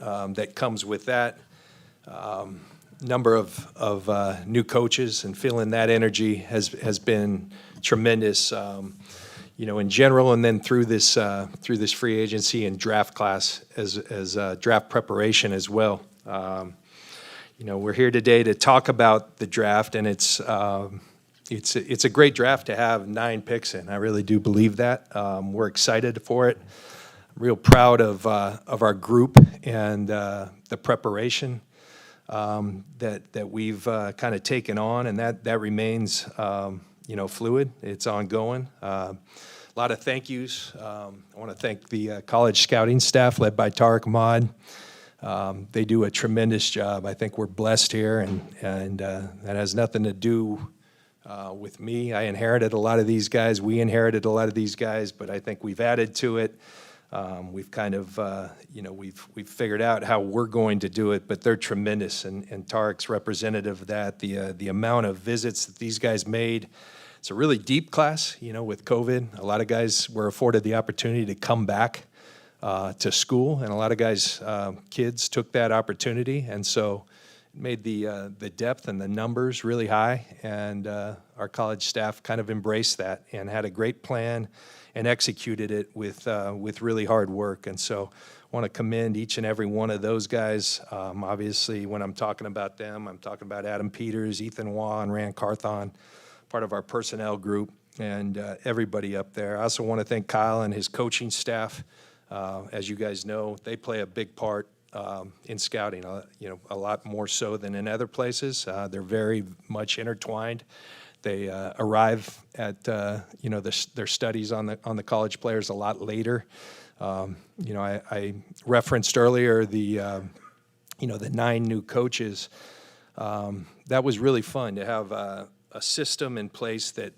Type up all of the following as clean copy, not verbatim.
that comes with that. Number of new coaches, and feeling that energy has been tremendous, in general, and then through this free agency and draft class as draft preparation as well. We're here today to talk about the draft, and it's a great draft to have 9 picks in. I really do believe that. We're excited for it. Real proud of our group and the preparation that we've kind of taken on, and that remains fluid. It's ongoing. A lot of thank yous. I want to thank the college scouting staff led by Tariq Ahmad. They do a tremendous job. I think we're blessed here, and that has nothing to do with me. I inherited a lot of these guys. We inherited a lot of these guys, but I think we've added to it. We've kind of, we've figured out how we're going to do it, but they're tremendous, and Tariq's representative of that. The amount of visits that these guys made. It's a really deep class, with COVID. A lot of guys were afforded the opportunity to come back to school, and a lot of guys, kids took that opportunity, and so it made the depth and the numbers really high, and our college staff kind of embraced that and had a great plan and executed it with really hard work. And so I want to commend each and every one of those guys. Obviously, when I'm talking about them, I'm talking about Adam Peters, Ethan Waugh, and Rand Carthon, part of our personnel group, and everybody up there. I also want to thank Kyle and his coaching staff. As you guys know, they play a big part in scouting, a lot more so than in other places. They're very much intertwined. They arrive at their studies on the college players a lot later. I referenced earlier the 9 new coaches. That was really fun to have a system in place that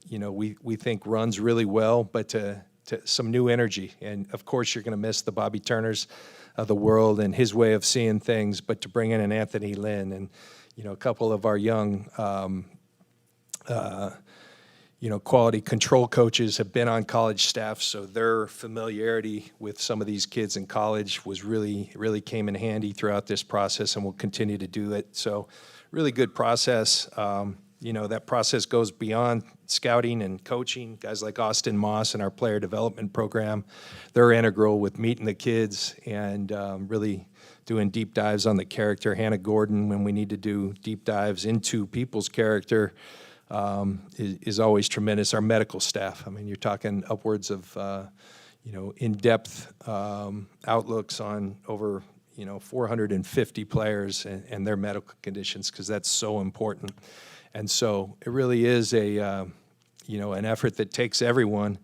we think runs really well, but to some new energy. And of course, you're going to miss the Bobby Turners of the world and his way of seeing things, but to bring in an Anthony Lynn and a couple of our young quality control coaches have been on college staff, so their familiarity with some of these kids in college was really came in handy throughout this process, and will continue to do it. So really good process. That process goes beyond scouting and coaching. Guys like Austin Moss and our player development program, they're integral with meeting the kids and really doing deep dives on the character. Hannah Gordon, when we need to do deep dives into people's character, is always tremendous. Our medical staff, I mean, you're talking upwards of, in-depth outlooks on over, 450 players and their medical conditions, because that's so important. And so it really is an effort that takes everyone,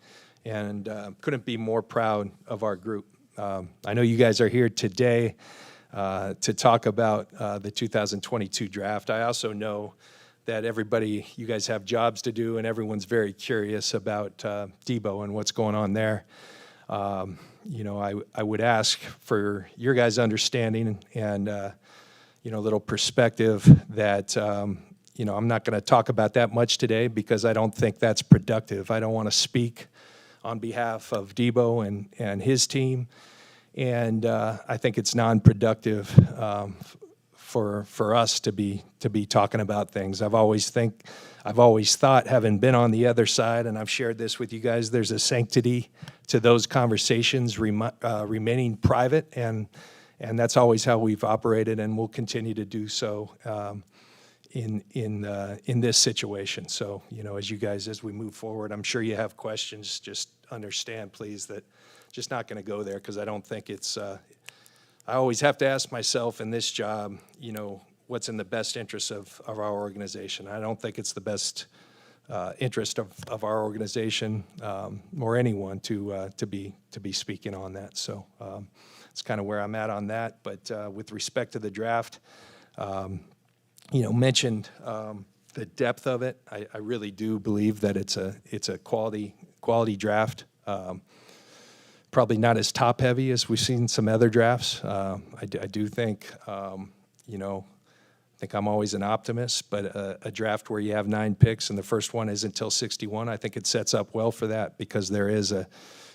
and couldn't be more proud of our group. I know you guys are here today to talk about the 2022 draft. I also know that you guys have jobs to do, and everyone's very curious about Deebo and what's going on there. I would ask for your guys' understanding and a little perspective that I'm not going to talk about that much today, because I don't think that's productive. I don't want to speak on behalf of Deebo and his team, and I think it's non-productive for us to be talking about things. I've always thought, having been on the other side, and I've shared this with you guys, there's a sanctity to those conversations remaining private, and that's always how we've operated, and we'll continue to do so in this situation. So as we move forward, I'm sure you have questions. Just understand, please, that just not going to go there, because I don't think it's. I always have to ask myself in this job, what's in the best interest of our organization. I don't think it's the best interest of our organization or anyone to be speaking on that. So it's kind of where I'm at on that. But with respect to the draft, mentioned the depth of it. I really do believe that it's a quality draft. Probably not as top heavy as we've seen some other drafts. I do think, I think I'm always an optimist, but a draft where you have 9 picks and the first one is until 61, I think it sets up well for that, because there is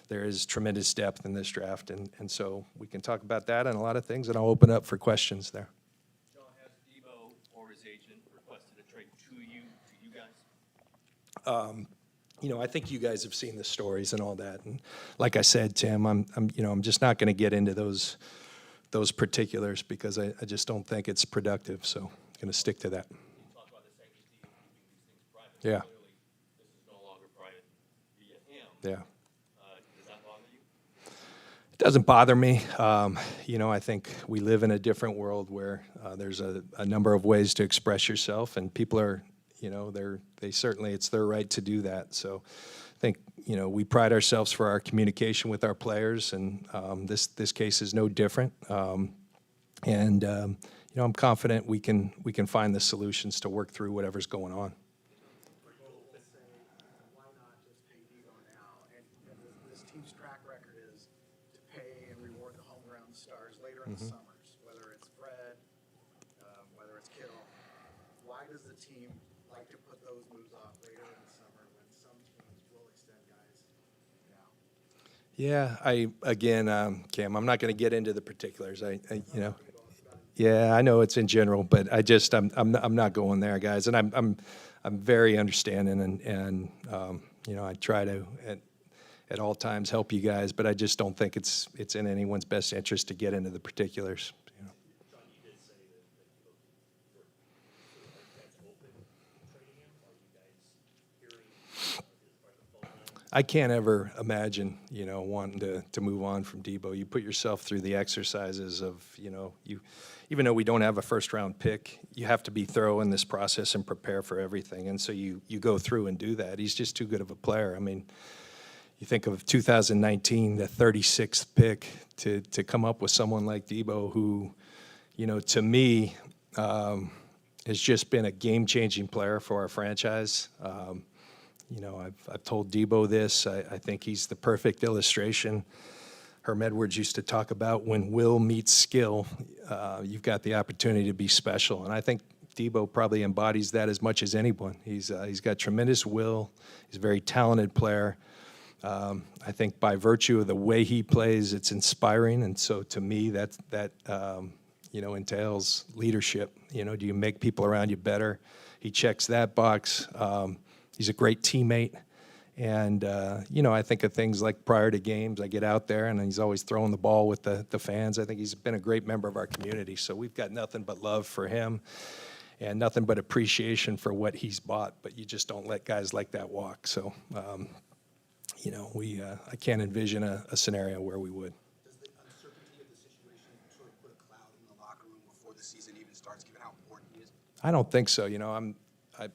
there is tremendous depth in this draft, and so we can talk about that and a lot of things, and I'll open up for questions there. John, has Deebo or his agent requested a trade to you guys? I think you guys have seen the stories and all that, and like I said, Tim, I'm just not going to get into those particulars because I just don't think it's productive. So I'm going to stick to that. You talk about the sanctity of keeping these things private. Yeah. Clearly, this is no longer private via him. Yeah. Does that bother you? It doesn't bother me. I think we live in a different world where there's a number of ways to express yourself, and people are, they certainly, it's their right to do that. So I think, we pride ourselves for our communication with our players, and this case is no different. I'm confident we can find the solutions to work through whatever's going on. Why not just pay Deebo now? And this team's track record is to pay and reward the home-ground stars later in the summers, whether it's Fred, whether it's Kittle. Why does the team like to put those moves off later in the summer when some teams will extend guys now? Yeah, Cam, I'm not going to get into the particulars. Yeah, I know it's in general, but I'm not going there, guys. And I'm very understanding, and I try to at all times help you guys, but I just don't think it's in anyone's best interest to get into the particulars. John, you did say that you were that's open trading him. Are you guys hearing his phone? I can't ever imagine, wanting to move on from Deebo. You put yourself through the exercises of, even though we don't have a first-round pick, you have to be thorough in this process and prepare for everything. And so you go through and do that. He's just too good of a player. I mean, you think of 2019, the 36th pick, to come up with someone like Deebo who, to me, has just been a game-changing player for our franchise. I've told Deebo this. I think he's the perfect illustration. Herm Edwards used to talk about when will meets skill, you've got the opportunity to be special. And I think Deebo probably embodies that as much as anyone. He's got tremendous will. He's a very talented player. I think by virtue of the way he plays, it's inspiring. And so to me, that entails leadership. Do you make people around you better? He checks that box. He's a great teammate. And, I think of things like prior to games, I get out there and he's always throwing the ball with the fans. I think he's been a great member of our community. So we've got nothing but love for him and nothing but appreciation for what he's bought. But you just don't let guys like that walk. So, I can't envision a scenario where we would. Does the uncertainty of the situation sort of put a cloud in the locker room before the season even starts, given how important he is? I don't think so.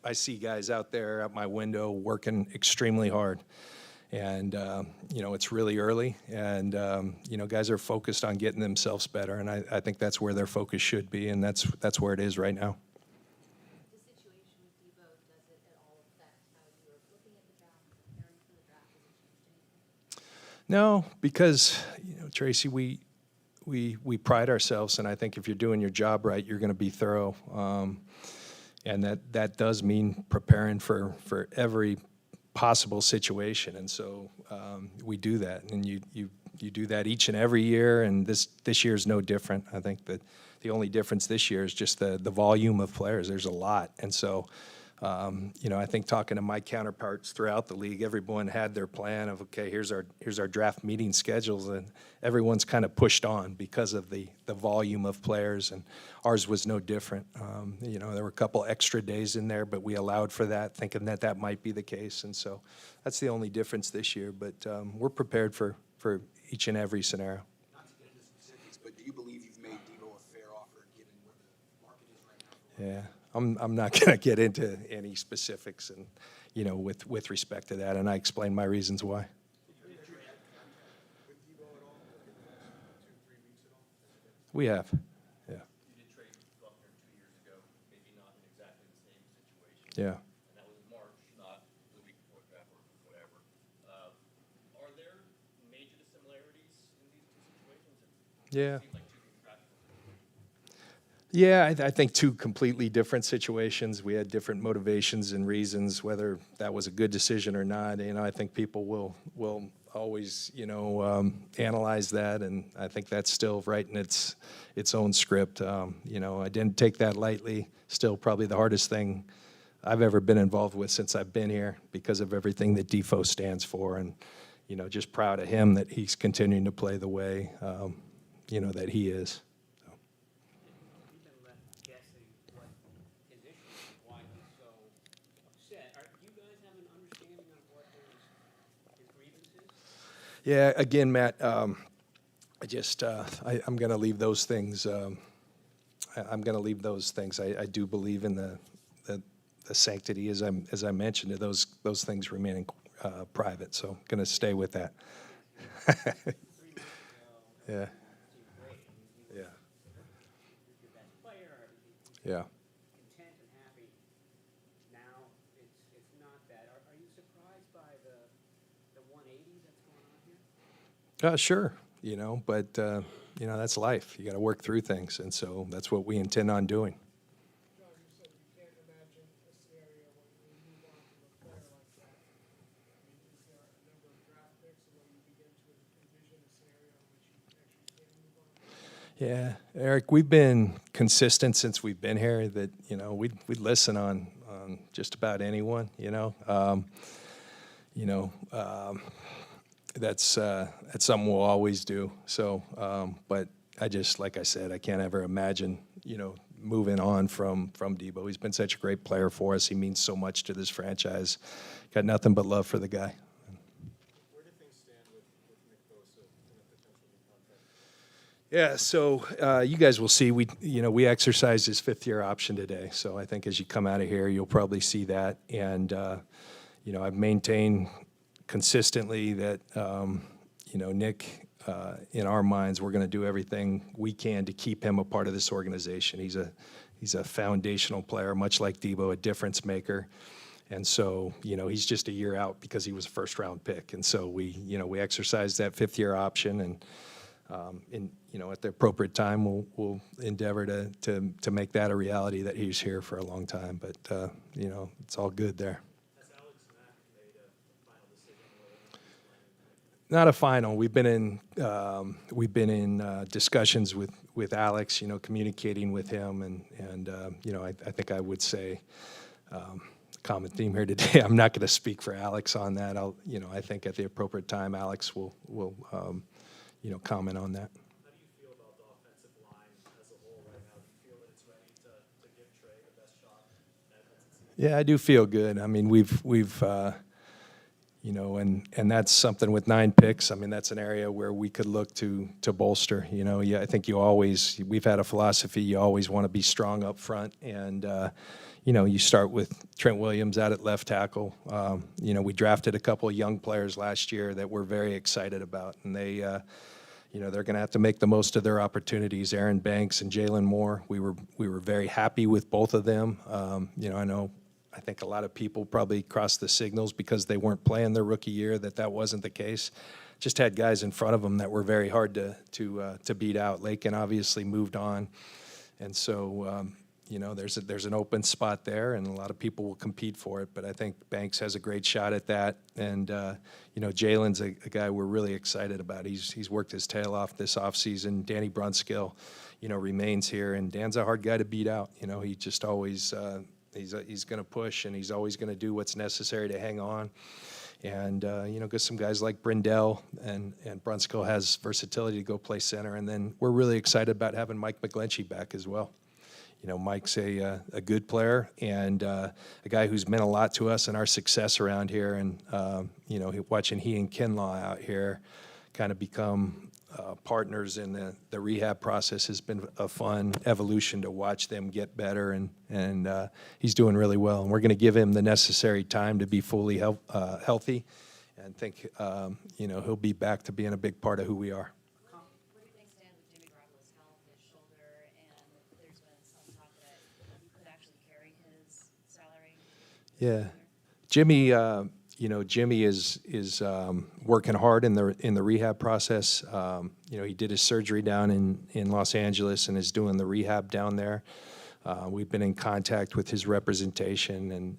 I see guys out there at my window working extremely hard. And, it's really early. And, guys are focused on getting themselves better. And I think that's where their focus should be. And that's where it is right now. The situation with Deebo, does it at all affect how you're looking at the draft, preparing for the draft? Has it changed anything? No, because, Tracy, we pride ourselves. And I think if you're doing your job right, you're going to be thorough. And that does mean preparing for every possible situation. And so we do that. And you do that each and every year, and this year is no different. I think that the only difference this year is just the volume of players. There's a lot. And so, I think talking to my counterparts throughout the league, everyone had their plan of, okay, here's our draft meeting schedules, and everyone's kind of pushed on because of the volume of players, and ours was no different. There were a couple extra days in there, but we allowed for that, thinking that might be the case, and so that's the only difference this year. But we're prepared for each and every scenario. Not to get into specifics, but do you believe you've made Deebo a fair offer given where the market is right now? Yeah, I'm not going to get into any specifics, and with respect to that, and I explained my reasons why. We have, yeah. You did trade Buckner 2 years ago, maybe not in exactly the same situation. Yeah. And that was in March, not the week before the draft or whatever. Are there major similarities in these two situations? Yeah. It seemed like two contractual. Yeah, I think two completely different situations. We had different motivations and reasons, whether that was a good decision or not. I think people will always, analyze that, and I think that's still writing its own script. I didn't take that lightly. Still probably the hardest thing I've ever been involved with since I've been here because of everything that Defo stands for, and just proud of him that he's continuing to play the way that he is. So. We've been left guessing what his issue is, why he's so upset. Do you guys have an understanding of what his grievance is? Yeah, again, Matt, I'm going to leave those things. I'm going to leave those things. I do believe in the sanctity, as I mentioned, those things remaining private. So I'm going to stay with that. 3 months ago, Yeah. seemed great. I mean, he was Yeah. your best player. Yeah. Content and happy. Now it's not that. Are you surprised by the 180 that's going on here? Sure. But that's life. You got to work through things, and so that's what we intend on doing. John, you said you can't imagine a scenario when you move on from a player like that. I mean, is there a number of draft picks, or when you begin to envision a scenario in which you actually can move on? Yeah, Eric, we've been consistent since we've been here that, we'd listen on just about anyone, that's something we'll always do. So, but like I said, I can't ever imagine, moving on from Deebo. He's been such a great player for us. He means so much to this franchise. Got nothing but love for the guy. Where do things stand with Nick Bosa and a potential new contract? Yeah, so you guys will see. We exercised his 5th-year option today. So I think as you come out of here, you'll probably see that. And I've maintained consistently that Nick, in our minds, we're going to do everything we can to keep him a part of this organization. He's a foundational player, much like Deebo, a difference maker. And so, he's just a year out because he was a first-round pick. And so we exercised that 5th-year option, and at the appropriate time, we'll endeavor to make that a reality that he's here for a long time. But it's all good there. Has Alex Mack made a final decision whether or not he's playing? Not a final. We've been in discussions with Alex, communicating with him, and I think I would say common theme here today. I'm not going to speak for Alex on that. I think at the appropriate time, Alex will comment on that. How do you feel about the offensive line as a whole right now? Do you feel that it's ready to give Trey the best shot at succeeding? Yeah, I do feel good. I mean, we've and that's something with 9 picks. I mean, that's an area where we could look to bolster. I think we've had a philosophy. You always want to be strong up front, and you start with Trent Williams out at left tackle. We drafted a couple of young players last year that we're very excited about, and they're going to have to make the most of their opportunities. Aaron Banks and Jalen Moore. We were very happy with both of them. I think a lot of people probably crossed the signals because they weren't playing their rookie year that wasn't the case. Just had guys in front of them that were very hard to beat out. Lakin obviously moved on, and so there's an open spot there, and a lot of people will compete for it. But I think Banks has a great shot at that, and Jalen's a guy we're really excited about. He's worked his tail off this offseason. Danny Brunskill, remains here, and Dan's a hard guy to beat out. He just always. He's going to push, and he's always going to do what's necessary to hang on. And, get some guys like Brindell, and Brunskill has versatility to go play center. And then we're really excited about having Mike McGlinchey back as well. Mike's a good player and a guy who's meant a lot to us and our success around here. And, watching he and Kinlaw out here kind of become partners in the rehab process has been a fun evolution to watch them get better, and he's doing really well. And we're going to give him the necessary time to be fully healthy, and think he'll be back to being a big part of who we are. Where do things stand with Jimmy Garoppolo's health, his shoulder, and there's been some talk that he could actually carry his salary? Yeah, Jimmy is working hard in the rehab process. He did his surgery down in Los Angeles and is doing the rehab down there. We've been in contact with his representation and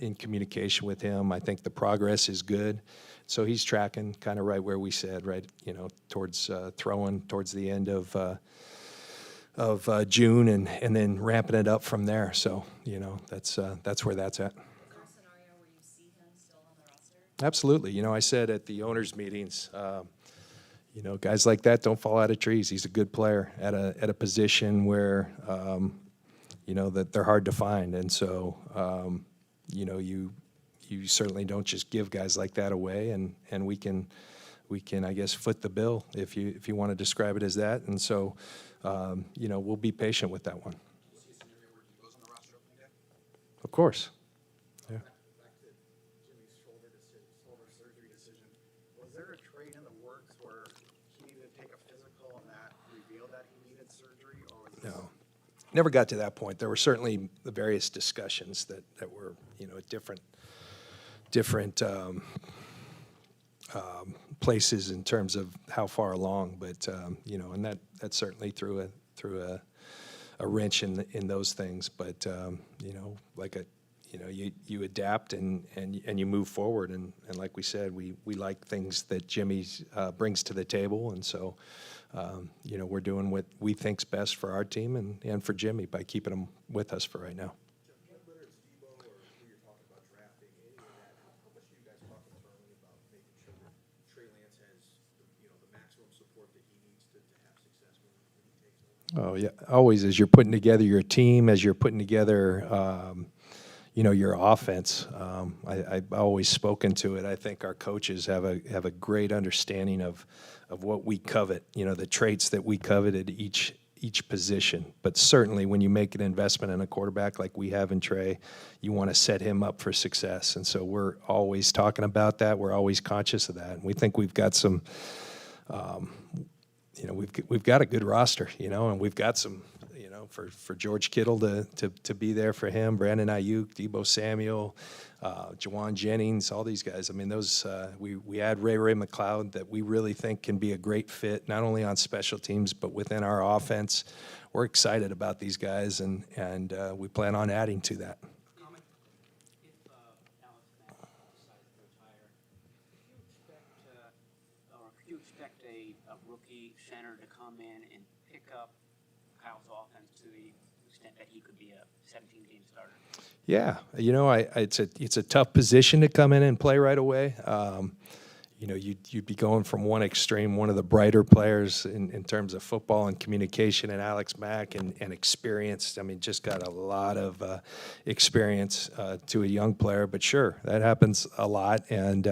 in communication with him. I think the progress is good. So he's tracking kind of right where we said, right, towards throwing towards the end of June and then ramping it up from there. So, that's where that's at. Is there a scenario where you see him still on the roster? Absolutely. I said at the owners' meetings, guys like that don't fall out of trees. He's a good player at a position where, that they're hard to find. And so, you certainly don't just give guys like that away. And we can, I guess, foot the bill if you want to describe it as that. And so, we'll be patient with that one. Do you see a scenario where he goes on the roster opening day? Of course. Yeah. Back to Jimmy's shoulder surgery decision. Was there a trade in the works where he needed to take a physical and that revealed that he needed surgery, or was this? No. Never got to that point. There were certainly the various discussions that were, at different places in terms of how far along, but and that certainly threw a wrench in those things. But you adapt and you move forward, and like we said, we like things that Jimmy brings to the table, and so we're doing what we think's best for our team and for Jimmy by keeping him with us for right now. Whether it's Deebo or who you're talking about drafting, any of that, how much do you guys talk internally about making sure that Trey Lance has the maximum support that he needs to have success when he takes over? Oh yeah, always as you're putting together your team, as you're putting together, your offense. I've always spoken to it. I think our coaches have a great understanding of what we covet. The traits that we covet at each position. But certainly, when you make an investment in a quarterback like we have in Trey, you want to set him up for success. And so we're always talking about that. We're always conscious of that. And we think we've got some. We've got a good roster, and we've got some, for George Kittle to be there for him, Brandon Ayuk, Deebo Samuel, Juwan Jennings, all these guys. I mean, those we add Ray McLeod that we really think can be a great fit, not only on special teams but within our offense. We're excited about these guys, and we plan on adding to that. If Alex Mack decides to retire, could you expect a rookie center to come in and pick up Kyle's offense to the extent that he could be a 17-game starter? Yeah, it's a tough position to come in and play right away. You'd be going from one extreme, one of the brighter players in terms of football and communication, and Alex Mack and experience. I mean, just got a lot of experience to a young player. But sure, that happens a lot. And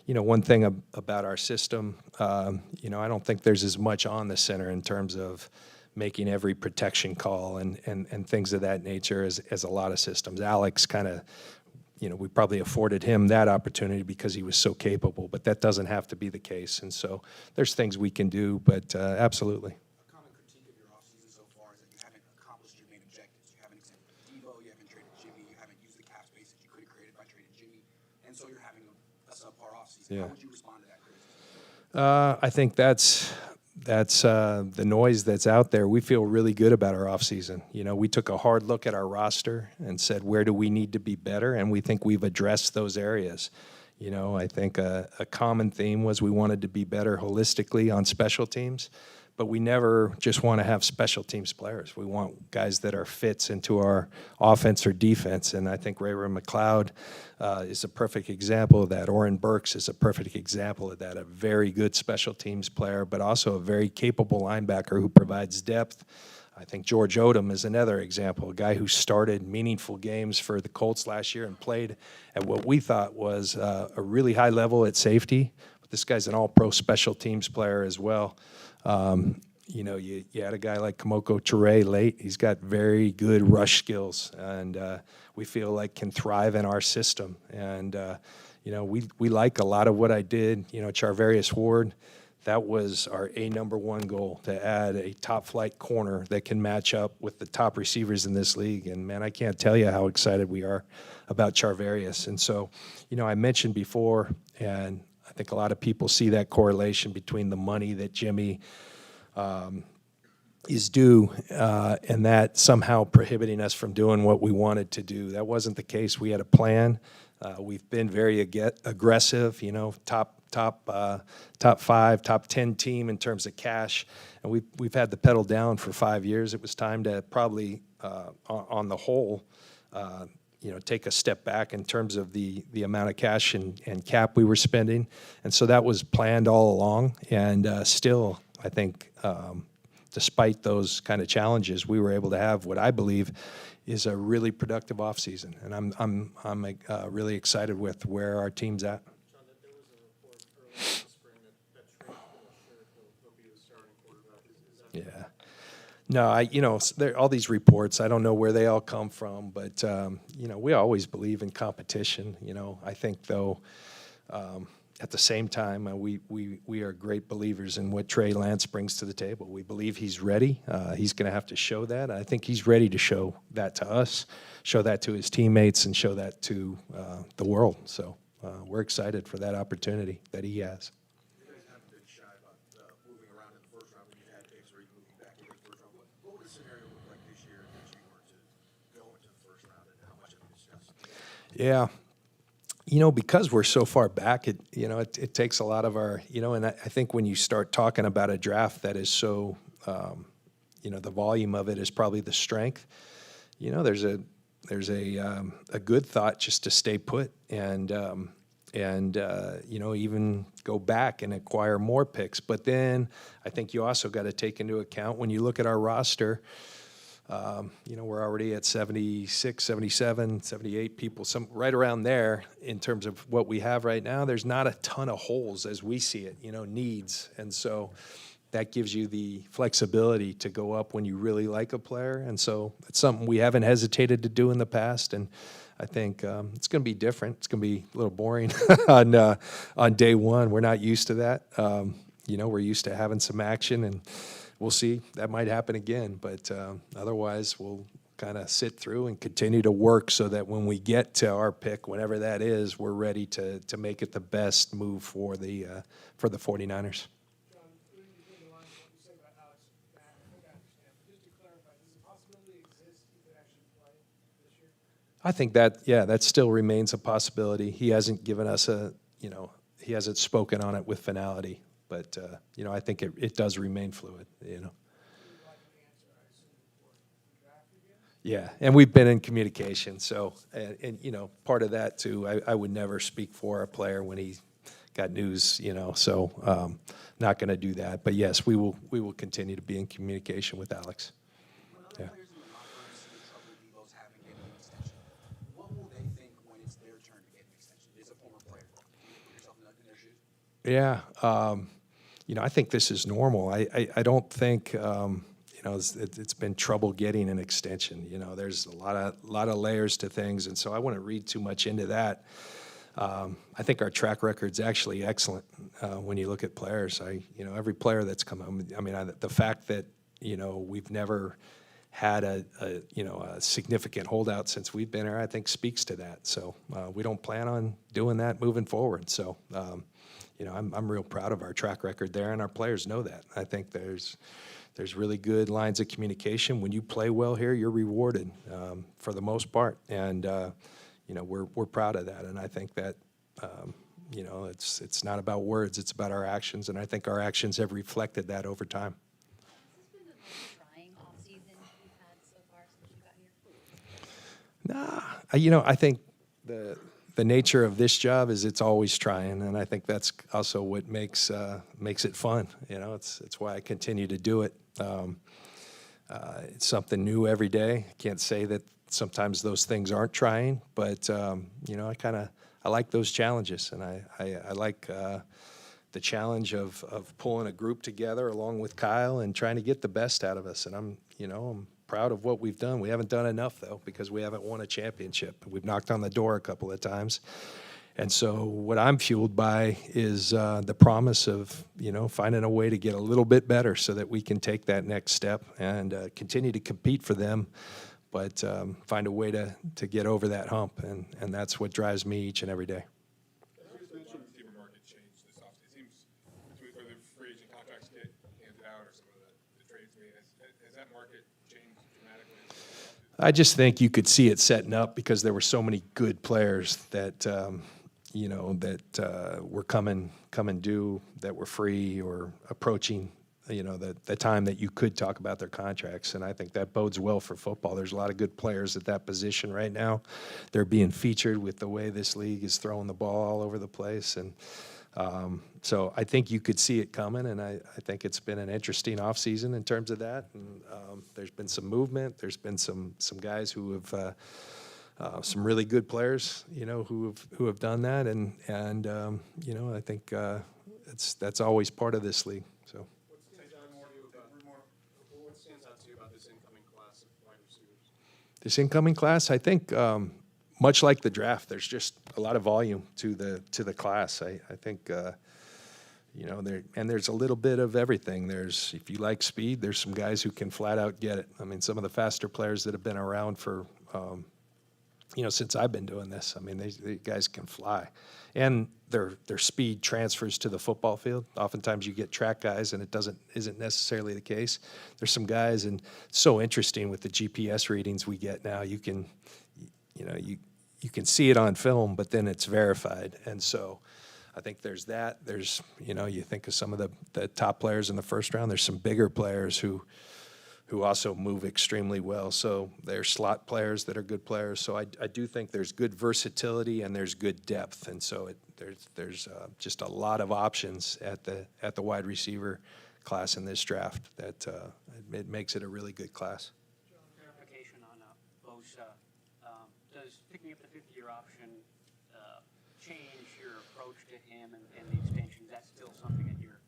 one thing about our system, I don't think there's as much on the center in terms of making every protection call and things of that nature as a lot of systems. Alex kind of, we probably afforded him that opportunity because he was so capable, but that doesn't have to be the case. And so there's things we can do, but absolutely. A common critique of your offseason so far is that you haven't accomplished your main objectives. You haven't extended Deebo, you haven't traded Jimmy, you haven't used the cap space that you could have created by trading Jimmy, and so you're having a subpar offseason. Yeah. How would you respond to that criticism? I think that's the noise that's out there. We feel really good about our offseason. We took a hard look at our roster and said, where do we need to be better? And we think we've addressed those areas. I think a common theme was we wanted to be better holistically on special teams, but we never just want to have special teams players. We want guys that are fits into our offense or defense, and I think Ray McLeod is a perfect example of that. Oren Burks is a perfect example of that, a very good special teams player, but also a very capable linebacker who provides depth. I think George Odom is another example, a guy who started meaningful games for the Colts last year and played at what we thought was a really high level at safety. But this guy's an all-pro special teams player as well. You had a guy like Kamoko Toure late. He's got very good rush skills, and we feel like can thrive in our system. And we like a lot of what I did. Charvarius Ward, that was our number one goal, to add a top flight corner that can match up with the top receivers in this league. And man, I can't tell you how excited we are about Charvarius. And so, I mentioned before, and I think a lot of people see that correlation between the money that Jimmy is due, and that somehow prohibiting us from doing what we wanted to do. That wasn't the case. We had a plan. We've been very aggressive, top 5, top 10 team in terms of cash, and we've had the pedal down for 5 years. It was time to probably, on the whole, take a step back in terms of the amount of cash and cap we were spending, and so that was planned all along. And still, I think, despite those kind of challenges, we were able to have what I believe is a really productive offseason, and I'm really excited with where our team's at. John, there was a report earlier in the spring that Trey's pretty sure he'll be the starting quarterback. Is that? Yeah. No, there all these reports. I don't know where they all come from, but we always believe in competition. I think though, at the same time, we are great believers in what Trey Lance brings to the table. We believe he's ready. He's going to have to show that. I think he's ready to show that to us, show that to his teammates, and show that to the world. So we're excited for that opportunity that he has. You guys haven't been shy about moving around in the first round when you've had picks or even moving back into the first round. What would the scenario look like this year if you were to go into the first round, and how much have you discussed? Yeah. Because we're so far back, it takes a lot of our, and I think when you start talking about a draft that is so, the volume of it is probably the strength. There's a good thought just to stay put and even go back and acquire more picks. But then I think you also got to take into account when you look at our roster. We're already at 76, 77, 78 people, right around there in terms of what we have right now. There's not a ton of holes as we see it, needs. And so that gives you the flexibility to go up when you really like a player. And so it's something we haven't hesitated to do in the past. And I think it's going to be different. It's going to be a little boring on day one. We're not used to that. We're used to having some action, and we'll see. That might happen again, but otherwise we'll kind of sit through and continue to work so that when we get to our pick, whenever that is, we're ready to make it the best move for the 49ers. John, you did a lot of what you said about Alex. I think I understand. But just to clarify, does the possibility exist he could actually play this year? I think that still remains a possibility. He hasn't given us he hasn't spoken on it with finality, but I think it does remain fluid. Yeah, and we've been in communication. So, and part of that too. I would never speak for a player when he got news. So not going to do that. But yes, we will continue to be in communication with Alex. When other players in the locker room see the trouble Deebo's having getting an extension, what will they think when it's their turn to get an extension? As a former player, can you put yourself in their shoes? Yeah, I think this is normal. I don't think it's been trouble getting an extension. There's a lot of layers to things, and so I wouldn't read too much into that. I think our track record's actually excellent when you look at players. Every player that's come up. The fact that we've never had a significant holdout since we've been here, I think speaks to that. So we don't plan on doing that moving forward. So I'm real proud of our track record there, and our players know that. I think there's really good lines of communication. When you play well here, you're rewarded for the most part, and we're proud of that. And I think that it's not about words; it's about our actions, and I think our actions have reflected that over time. Has this been the most trying offseason you've had so far since you got here? Nah, I think the nature of this job is it's always trying, and I think that's also what makes it fun. It's why I continue to do it. It's something new every day. I can't say that sometimes those things aren't trying, but I like those challenges, and I like the challenge of pulling a group together along with Kyle and trying to get the best out of us. And I'm proud of what we've done. We haven't done enough though, because we haven't won a championship. We've knocked on the door a couple of times. And so what I'm fueled by is the promise of, finding a way to get a little bit better so that we can take that next step and continue to compete for them, but find a way to get over that hump. And that's what drives me each and every day. Has the receiver market changed this offseason? It seems between whether free agent contracts get handed out or some of the trades made, I just think you could see it setting up because there were so many good players that were coming due, that were free or approaching the time that you could talk about their contracts, and I think that bodes well for football. There's a lot of good players at that position right now. They're being featured with the way this league is throwing the ball all over the place, and so I think you could see it coming, and I think it's been an interesting offseason in terms of that. And there's been some movement. There's been some guys who have some really good players, who have done that, and I think that's always part of this league. So. What stands out to you about this incoming class of wide receivers? This incoming class, I think, much like the draft, there's just a lot of volume to the class. I think, there's a little bit of everything. If you like speed, there's some guys who can flat out get it. I mean, some of the faster players that have been around for, since I've been doing this, I mean, these guys can fly. And their speed transfers to the football field. Oftentimes you get track guys, and it isn't necessarily the case. There's some guys, and it's so interesting with the GPS readings we get now. You can see it on film, but then it's verified. And so I think there's that. There's, you think of some of the top players in the first round. There's some bigger players who also move extremely well. So they're slot players that are good players. So I do think there's good versatility and there's good depth. And so there's just a lot of options at the wide receiver class in this draft that it makes it a really good class. Clarification on Bosa. Does picking up the fifth-year option change your approach to him and the extension? Is that still something that you're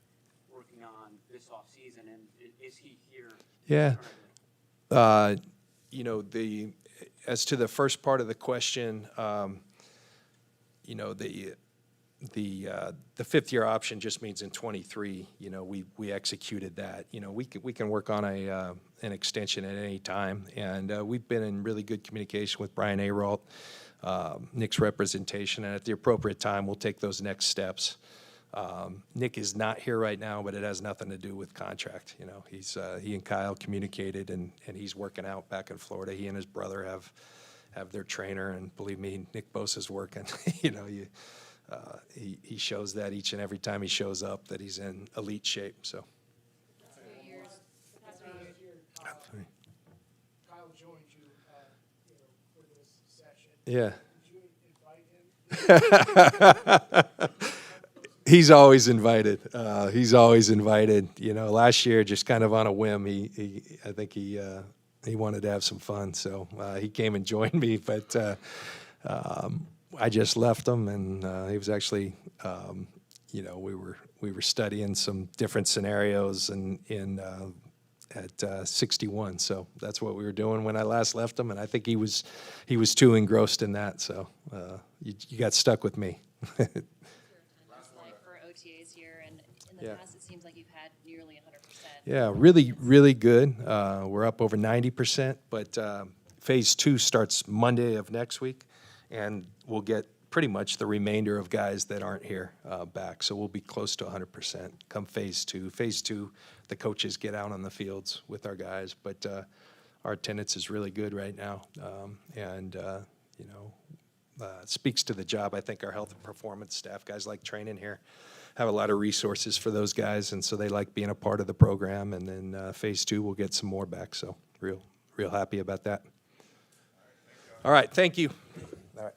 working on this offseason? And is he here? Yeah. As to the first part of the question, the fifth-year option just means in 23. We executed that. We can work on an extension at any time, and we've been in really good communication with Brian Aralt, Nick's representation, and at the appropriate time, we'll take those next steps. Nick is not here right now, but it has nothing to do with contract. He and Kyle communicated, and he's working out back in Florida. He and his brother have their trainer, and believe me, Nick Bosa's working. He shows that each and every time he shows up that he's in elite shape. So. Last year, Kyle joined you, for this session. Yeah. Did you invite him? He's always invited. Last year, just kind of on a whim, I think he wanted to have some fun, so he came and joined me. But I just left him, and he was actually, we were studying some different scenarios at 61. So that's what we were doing when I last left him, and I think he was too engrossed in that. So you got stuck with me. For OTAs here, and in the Yeah. past, it seems like you've had nearly 100%. Yeah, really, really good. We're up over 90%, but phase 2 starts Monday of next week, and we'll get pretty much the remainder of guys that aren't here back. So we'll be close to 100% come phase 2. Phase 2, the coaches get out on the fields with our guys, but our attendance is really good right now, and it speaks to the job. I think our health and performance staff, guys like training here, have a lot of resources for those guys, and so they like being a part of the program. And then phase 2, we'll get some more back. So real happy about that. All right, thank you. All right.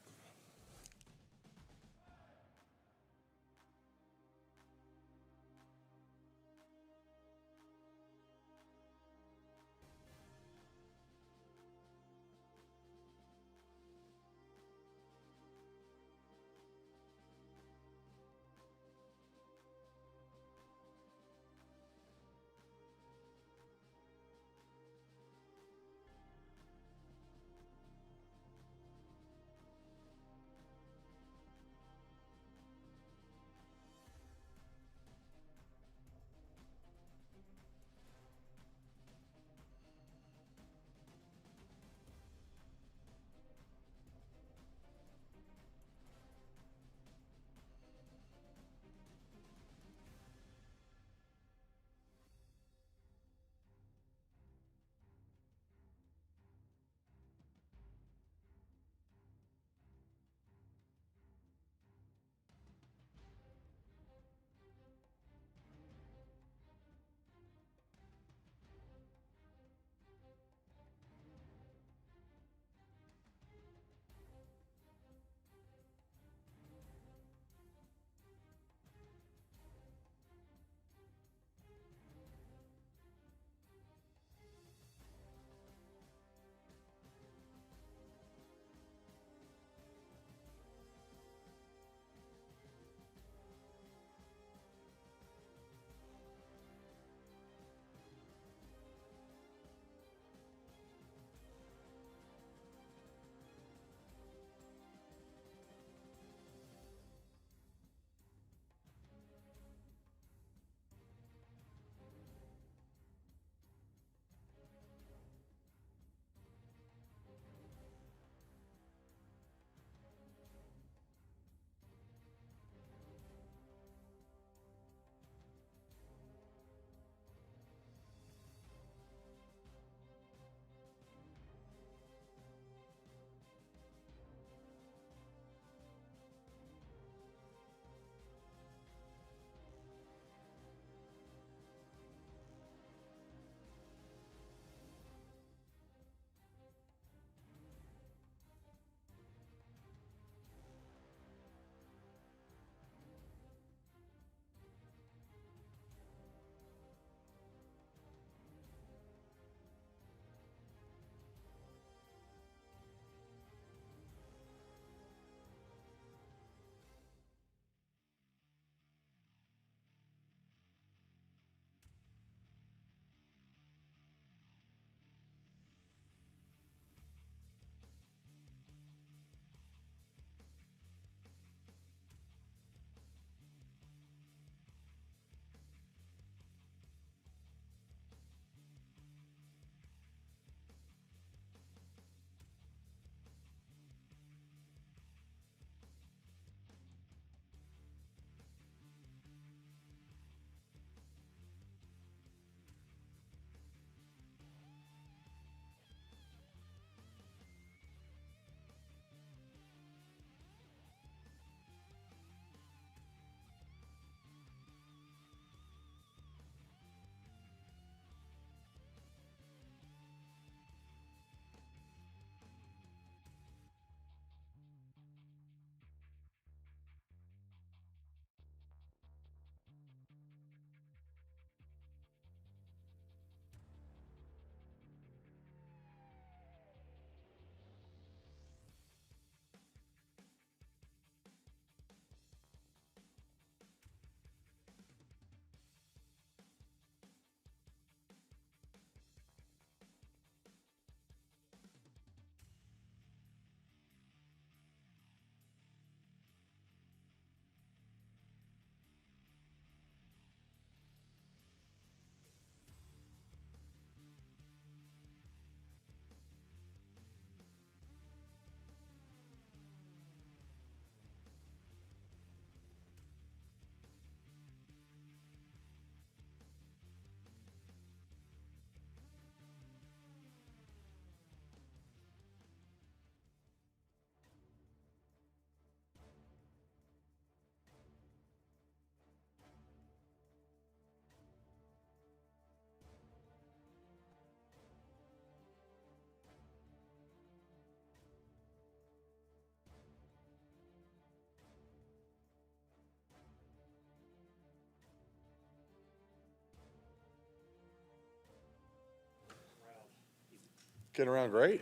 Getting around great.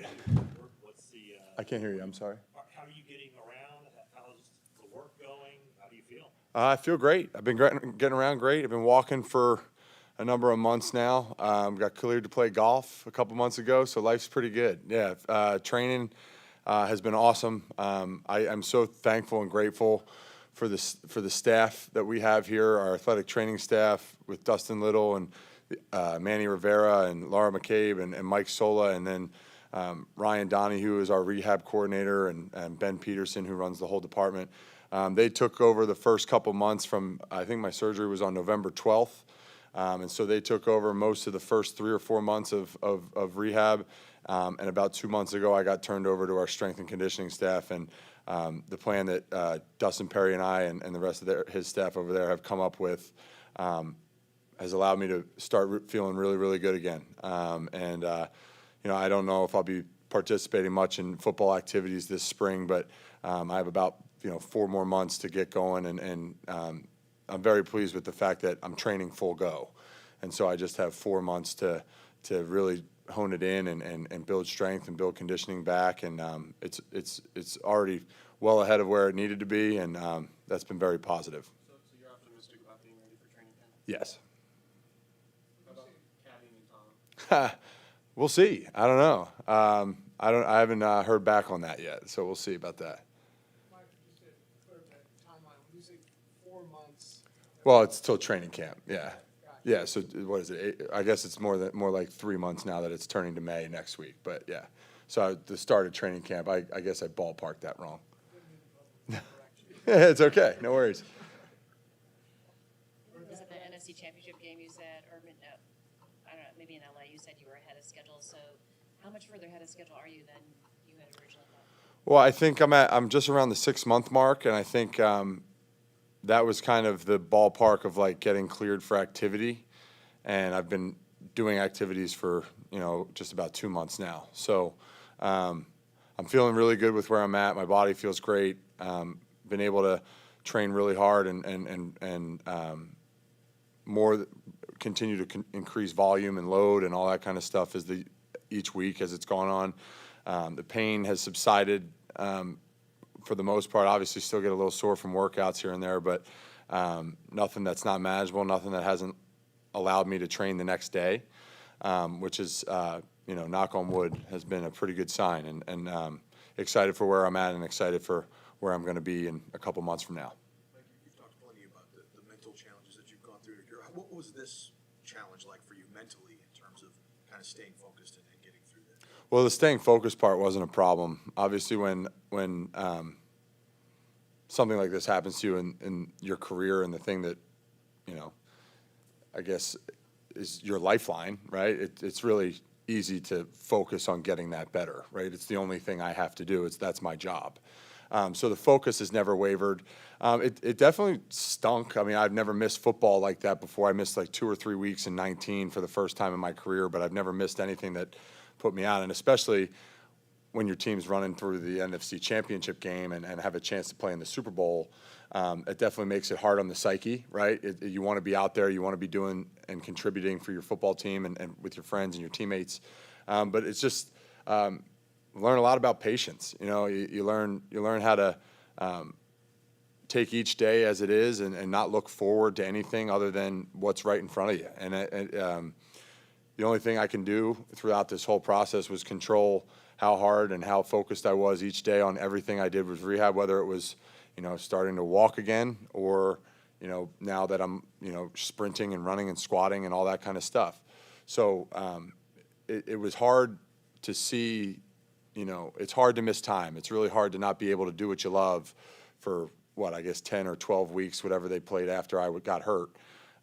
What's the, I can't hear you. I'm sorry. how are you getting around? How's the work going? How do you feel? I feel great. I've been getting around great. I've been walking for a number of months now. Got cleared to play golf a couple months ago, so life's pretty good. Yeah, training has been awesome. I'm so thankful and grateful for the staff that we have here, our athletic training staff with Dustin Little and Manny Rivera and Laura McCabe and Mike Sola, and then Ryan Donahue is our rehab coordinator, and Ben Peterson, who runs the whole department. They took over the first couple months from, I think my surgery was on November 12th. And so they took over most of the first 3 or 4 months of rehab. And about 2 months ago, I got turned over to our strength and conditioning staff. And the plan that Dustin Perry and I and the rest of his staff over there have come up with has allowed me to start feeling really, really good again. I don't know if I'll be participating much in football activities this spring, but I have about 4 more months to get going, and I'm very pleased with the fact that I'm training full go. And so I just have 4 months to really hone it in and build strength and build conditioning back. And it's already well ahead of where it needed to be, and that's been very positive. So you're optimistic about being ready for training camp? Yes. How about Caddy and Tom? We'll see. I don't know. I haven't heard back on that yet, so we'll see about that. Mike, just to clear up that timeline, when you say 4 months. Well, it's till training camp. Yeah. Gotcha. Yeah. So what is it? I guess it's more like 3 months now that it's turning to May next week. But yeah. So the start of training camp, I guess I ballparked that wrong. It's okay. No worries. Was it the NFC Championship game you said, or I don't know, maybe in LA you said you were ahead of schedule, so how much further ahead of schedule are you than you had originally thought? Well, I think I'm just around the 6-month mark, and I think that was kind of the ballpark of like getting cleared for activity, and I've been doing activities for just about 2 months now. So I'm feeling really good with where I'm at. My body feels great. Been able to train really hard and more continue to increase volume and load and all that kind of stuff each week as it's gone on. The pain has subsided for the most part. Obviously still get a little sore from workouts here and there, but nothing that's not manageable, nothing that hasn't allowed me to train the next day, which is, knock on wood, has been a pretty good sign, and excited for where I'm at and excited for where I'm going to be in a couple months from now. Like you've talked plenty about the mental challenges that you've gone through. What was this challenge like for you mentally in terms of kind of staying focused and getting through that? Well, the staying focused part wasn't a problem. Obviously, when something like this happens to you in your career and the thing that, I guess is your lifeline, right? It's really easy to focus on getting that better, right? It's the only thing I have to do. That's my job. So the focus has never wavered. It definitely stunk. I mean, I've never missed football like that before. I missed like 2 or 3 weeks in 19 for the first time in my career, but I've never missed anything that put me out. And especially when your team's running through the NFC Championship game and have a chance to play in the Super Bowl, it definitely makes it hard on the psyche, right? You want to be out there. You want to be doing and contributing for your football team and with your friends and your teammates. But it's just learn a lot about patience. You learn how to take each day as it is and not look forward to anything other than what's right in front of you. And the only thing I can do throughout this whole process was control how hard and how focused I was each day on everything I did with rehab, whether it was, starting to walk again or, now that I'm, sprinting and running and squatting and all that kind of stuff. So it was hard to see, it's hard to miss time. It's really hard to not be able to do what you love for 10 or 12 weeks, whatever they played after I got hurt.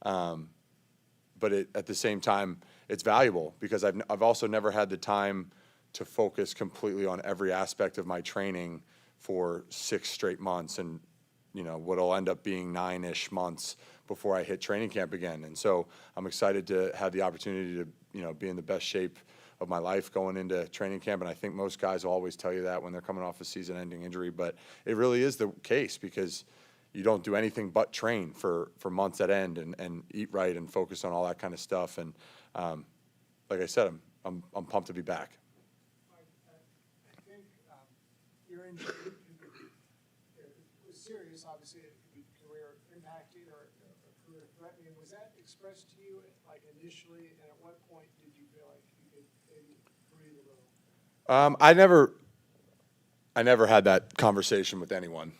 But at the same time, it's valuable because I've also never had the time to focus completely on every aspect of my training for 6 straight months and, what'll end up being 9-ish months before I hit training camp again. And so I'm excited to have the opportunity to, be in the best shape of my life going into training camp. And I think most guys will always tell you that when they're coming off a season-ending injury, but it really is the case because you don't do anything but train for months at end and eat right and focus on all that kind of stuff. And like I said, I'm pumped to be back. your injury, it was serious, obviously, it could be career impacting or career threatening. Was that expressed to you, like, initially, and at what point did you feel like you could maybe breathe a little? I never had that conversation with anyone.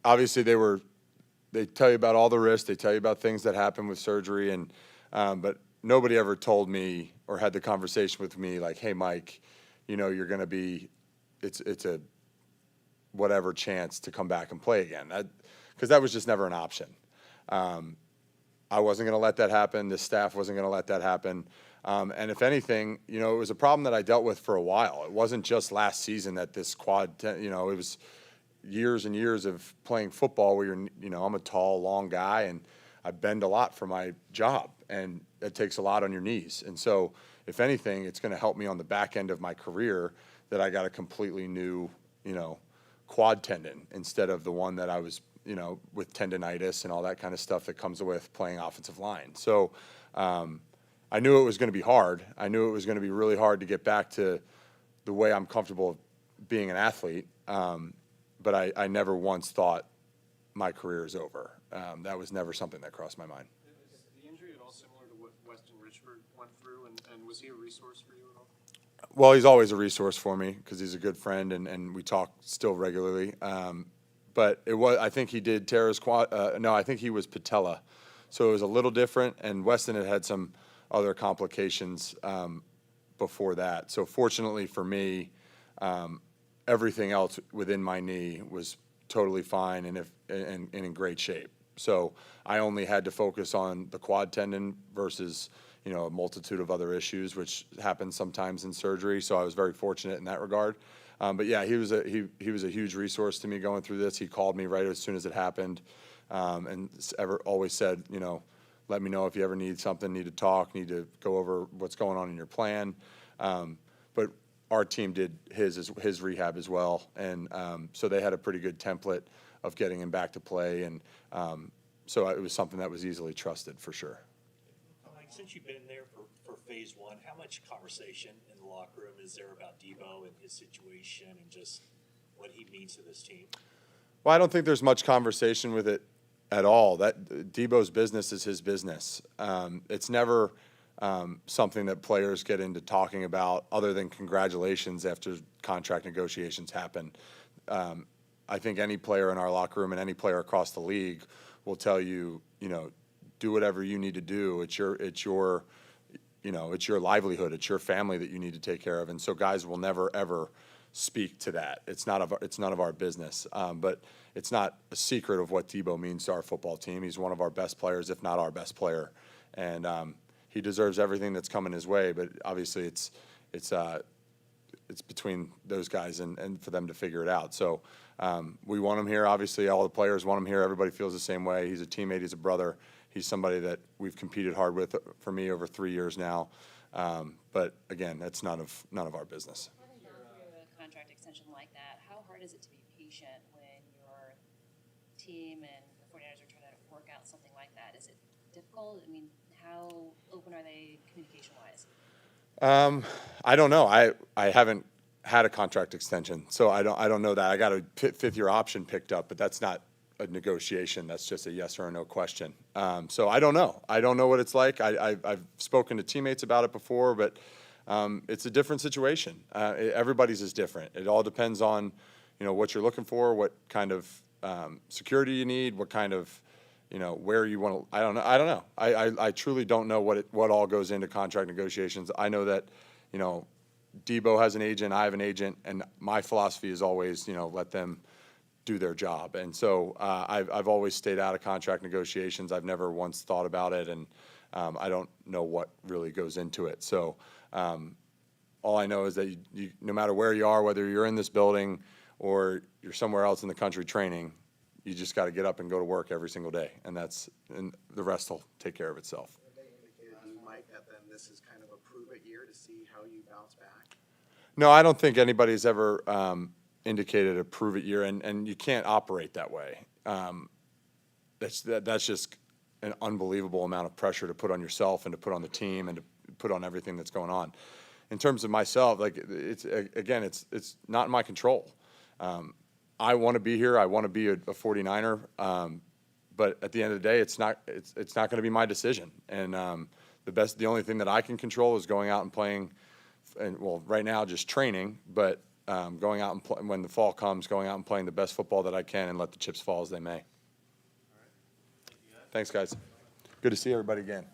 Obviously, they tell you about all the risks. They tell you about things that happen with surgery, but nobody ever told me or had the conversation with me like, "Hey, Mike, you're going to be, it's a whatever chance to come back and play again." Because that was just never an option. I wasn't going to let that happen. The staff wasn't going to let that happen. And if anything, it was a problem that I dealt with for a while. It wasn't just last season that this it was years and years of playing football where I'm a tall, long guy, and I bend a lot for my job, and it takes a lot on your knees. And so, if anything, it's going to help me on the back end of my career that I got a completely new, quad tendon instead of the one that I was, with tendonitis and all that kind of stuff that comes with playing offensive line. So, I knew it was going to be hard. I knew it was going to be really hard to get back to the way I'm comfortable being an athlete. But I never once thought my career is over. That was never something that crossed my mind. Is the injury at all similar to what Weston Richburg went through, and was he a resource for you at all? Well, he's always a resource for me because he's a good friend, and we talk still regularly. But I think he did tear his quad. No, I think he was patella. So it was a little different, and Weston had some other complications before that. So fortunately for me, everything else within my knee was totally fine and in great shape. So I only had to focus on the quad tendon versus a multitude of other issues, which happens sometimes in surgery. So I was very fortunate in that regard. But yeah, he was a huge resource to me going through this. He called me right as soon as it happened, and always said, let me know if you ever need something, need to talk, need to go over what's going on in your plan. But our team did his rehab as well, and so they had a pretty good template of getting him back to play, and so it was something that was easily trusted for sure. Mike, since you've been there for phase one, how much conversation in the locker room is there about Deebo and his situation and just what he means to this team? Well, I don't think there's much conversation with it at all. That Deebo's business is his business. It's never something that players get into talking about other than congratulations after contract negotiations happen. I think any player in our locker room and any player across the league will tell you, do whatever you need to do. It's your livelihood. It's your family that you need to take care of. And so guys will never, ever speak to that. It's none of our business. But it's not a secret of what Deebo means to our football team. He's one of our best players, if not our best player. And he deserves everything that's coming his way. But obviously it's between those guys and for them to figure it out. So we want him here. Obviously, all the players want him here. Everybody feels the same way. He's a teammate. He's a brother. He's somebody that we've competed hard with for me over 3 years now. But again, that's none of our business. Having gone through a contract extension like that, how hard is it to be patient when your team and the 49ers are trying to work out something like that? Is it difficult? I mean, how open are they communication-wise? I don't know. I haven't had a contract extension, so I don't know that. I got a fifth-year option picked up, but that's not a negotiation. That's just a yes or a no question. So I don't know. I don't know what it's like. I've spoken to teammates about it before, but it's a different situation. Everybody's is different. It all depends on what you're looking for, what kind of security you need, what kind of where you want to. I don't know. I truly don't know what all goes into contract negotiations. I know that Deebo has an agent, I have an agent, and my philosophy is always let them do their job. And so I've always stayed out of contract negotiations. I've never once thought about it, and I don't know what really goes into it. So all I know is that you, no matter where you are, whether you're in this building or you're somewhere else in the country training, you just got to get up and go to work every single day, and the rest will take care of itself. Have they indicated to you, Mike, that then this is kind of a prove-it year to see how you bounce back? No, I don't think anybody's ever indicated a prove-it year, and you can't operate that way. That's just an unbelievable amount of pressure to put on yourself and to put on the team and to put on everything that's going on. in terms of myself, like it's again, it's not in my control. I want to be here. I want to be a 49er. But at the end of the day, it's not going to be my decision. And the only thing that I can control is going out and playing, and well, right now just training, but going out and when the fall comes, going out and playing the best football that I can and let the chips fall as they may. Thanks, guys. Good to see everybody again.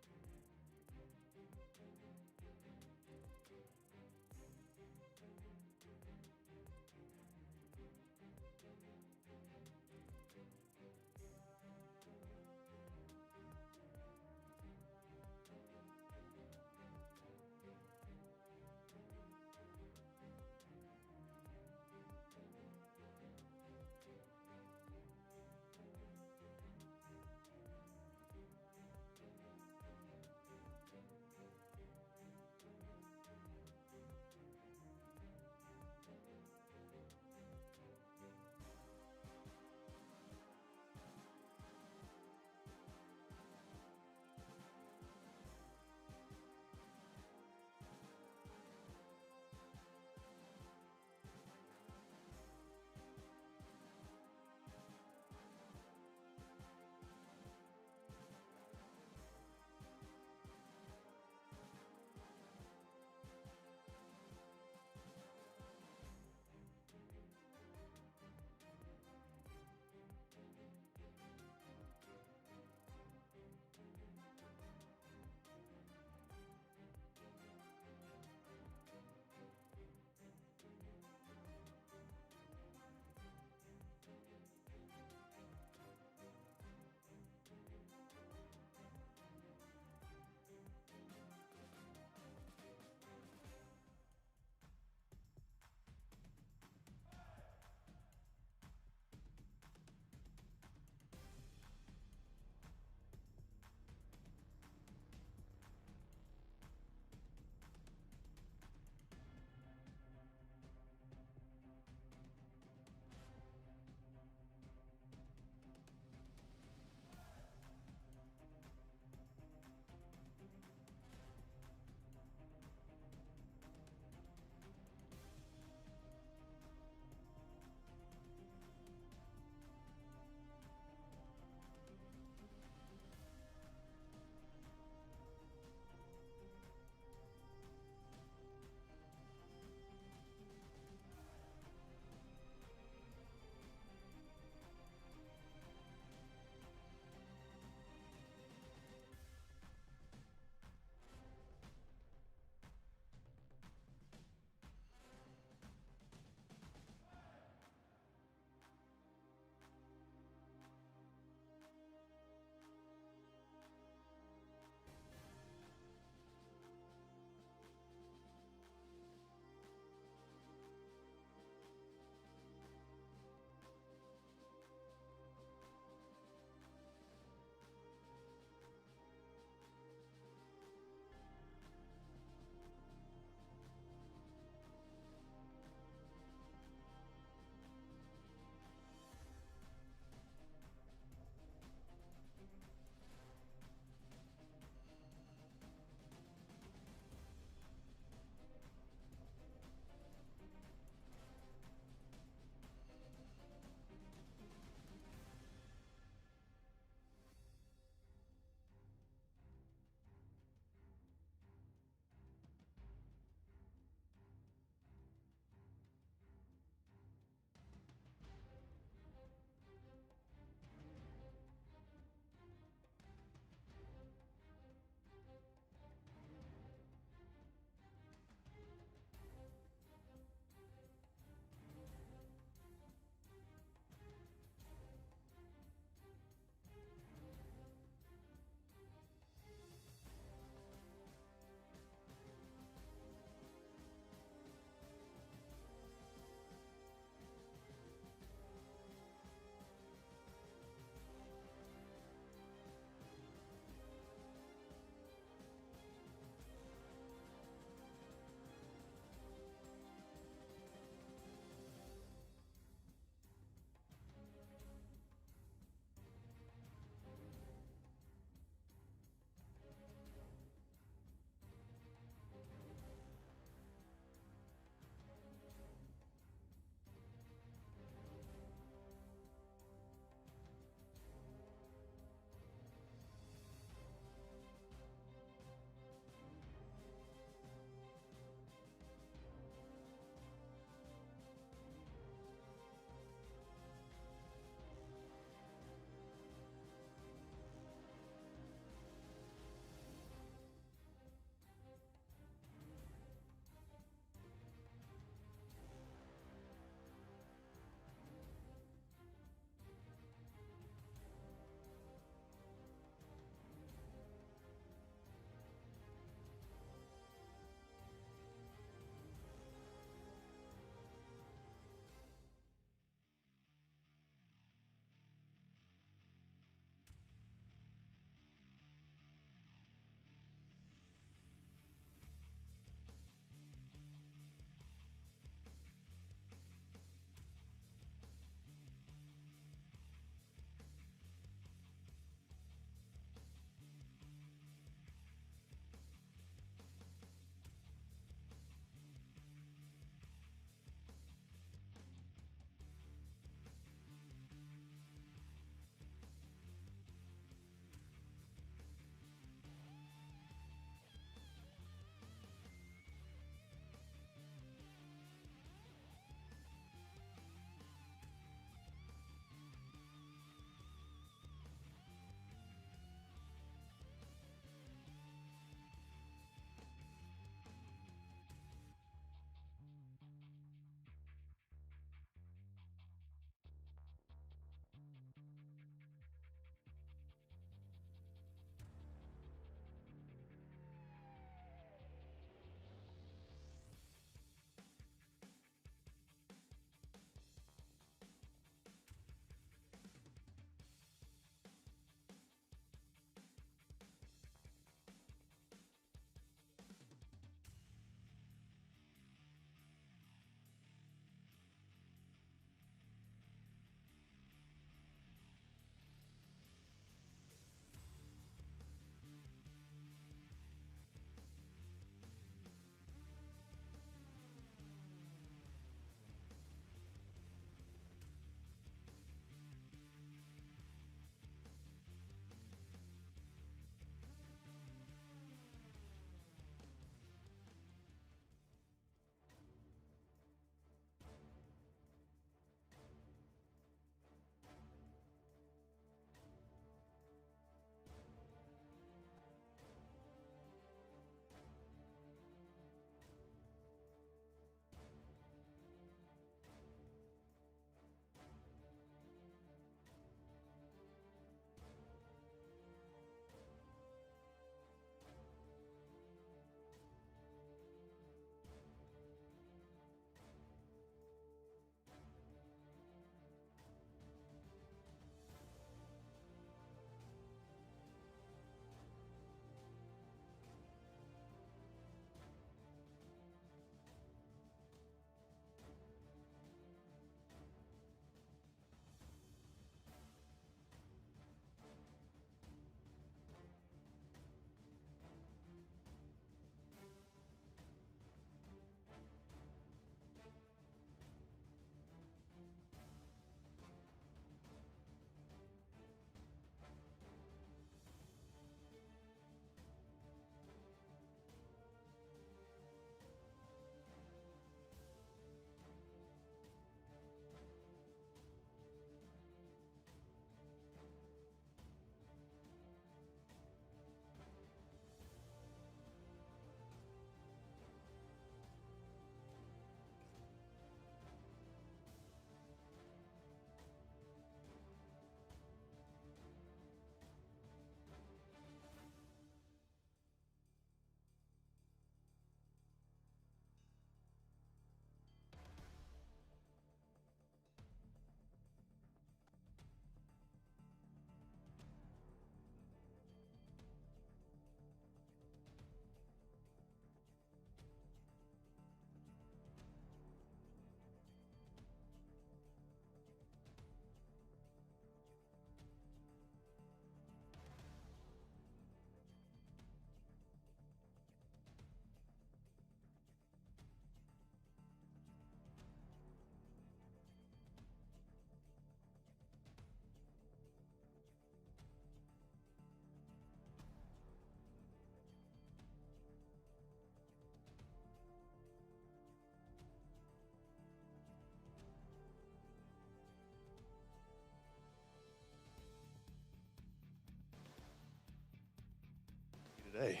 say?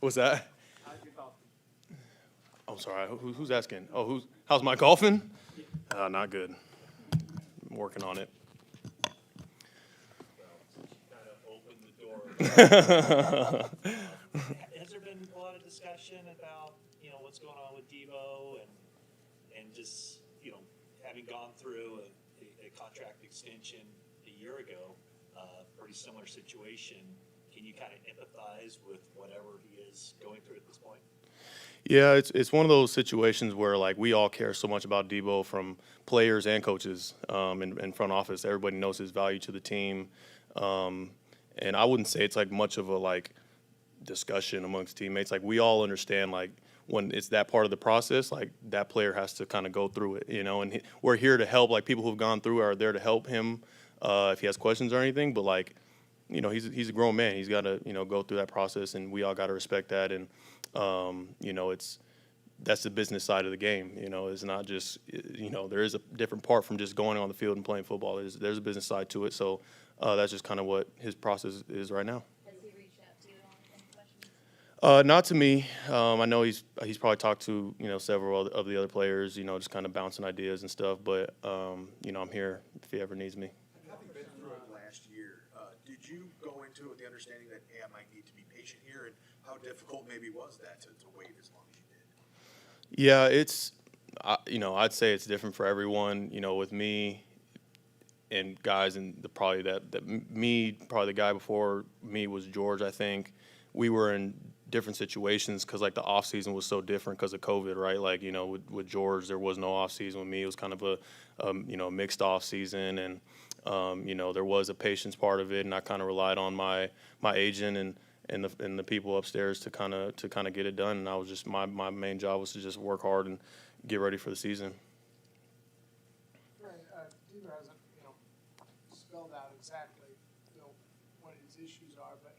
What's that? I'm sorry. Who's asking? Oh, how's my golfing? Not good. I'm working on it. Kind of opened the door. Has there been a lot of discussion about, what's going on with Deebo and just, having gone through a contract extension a year ago, pretty similar situation, can you kind of empathize with whatever he is going through at this point? Yeah, it's one of those situations where like we all care so much about Deebo, from players and coaches in front office. Everybody knows his value to the team, and I wouldn't say it's like much of a like discussion amongst teammates. Like we all understand like when it's that part of the process, like that player has to kind of go through it, And we're here to help. Like people who've gone through are there to help him if he has questions or anything. But like he's a grown man. He's got to go through that process, and we all got to respect that. And that's the business side of the game. It's not just there is a different part from just going on the field and playing football. There's a business side to it. So that's just kind of what his process is right now. Has he reached out to you at all with any questions? Not to me. I know he's probably talked to several of the other players. Just kind of bouncing ideas and stuff. But I'm here if he ever needs me. Having been through it last year, did you go into it with the understanding that, hey, I might need to be patient here, and how difficult maybe was that to wait as long as you did? Yeah, I'd say it's different for everyone. With me and guys, and probably the guy before me was George. I think we were in different situations because like the off season was so different because of COVID, right? Like with George there was no off season. With me it was kind of a mixed off season, and there was a patience part of it, and I kind of relied on my agent and the people upstairs to kind of get it done. And I was just my main job was to just work hard and get ready for the season. Right, Deebo hasn't, spelled out exactly, what his issues are, but,